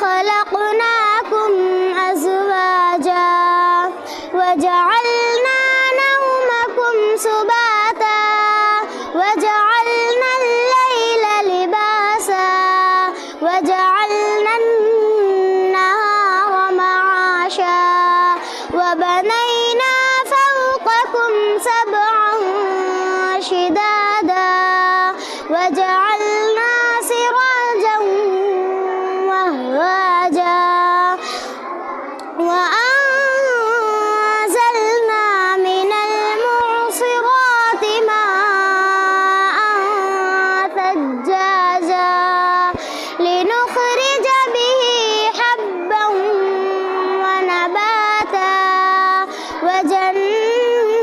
خلقناكم أزواجا وجعلنا نومكم سباتا وجعلنا الليل لباسا وجعلنا النهار معاشا وبنينا فوقكم سبعا شدادا وجعلنا سراجا وهاجا وأنزلنا من المعصرات ماء ثجاجا لنخرج به حبا ونباتا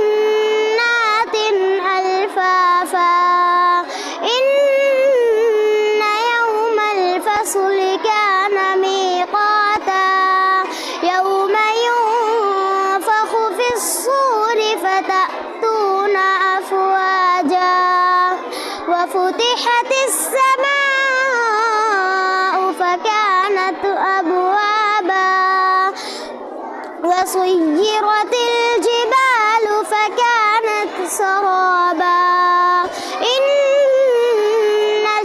وجنات ألفافا إن يوم الفصل كان ميقاتا يوم ينفخ في الصور فتأتون أفواجا وفتحت السماء فكانت أبوابا وسيرت الجبال فكانت سرابا إن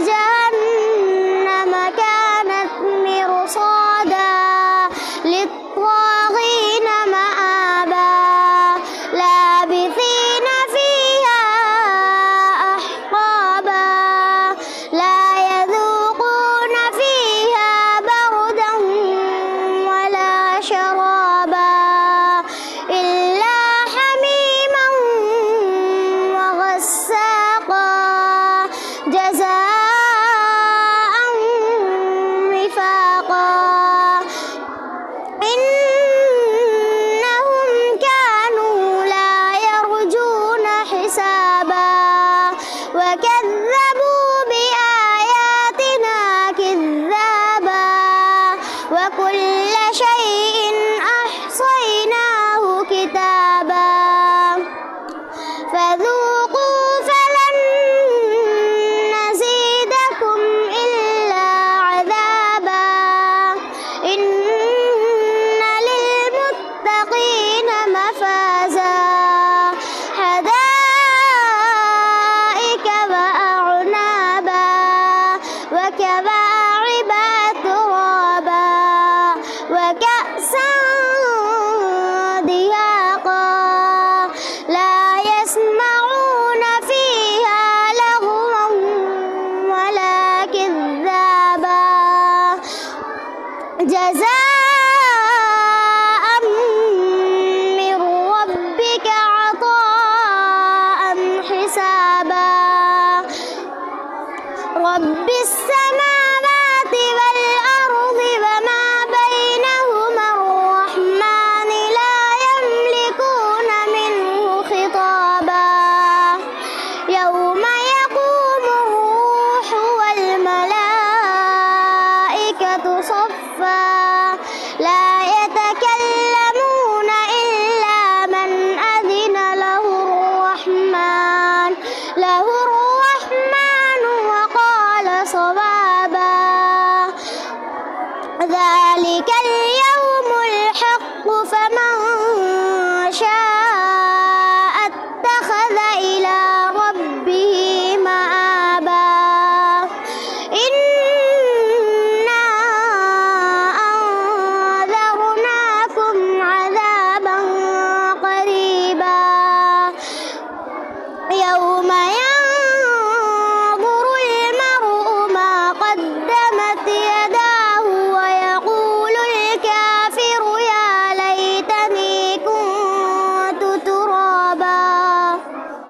جهنم كانت مرصادا للطاغين مآبا لابثين فيها أحقابا لا يذوقون فيها بردا ولا شرابا إلا حميما وغساقا جزاء وفاقا إنهم كانوا لا يرجون حسابا وكذبوا بآياتنا كذابا وكل شيء أحصيناه كتابا فذوقوا فلن نزيدكم إلا عذابا إن للمتقين مفازا حدائق وأعنابا وكواعب أترابا وكأسا دهاقا لا يسمعون فيها لغوا ولا كذابا جزاء من ربك عطاء حسابا رب السماوات والأرض وما بينهما الرحمن لا يملكون منه خطابا يوم يقوم الروح والملائكة صفا لا يتكلمون إلا من أذن له الرحمن وقال صوابا ذلك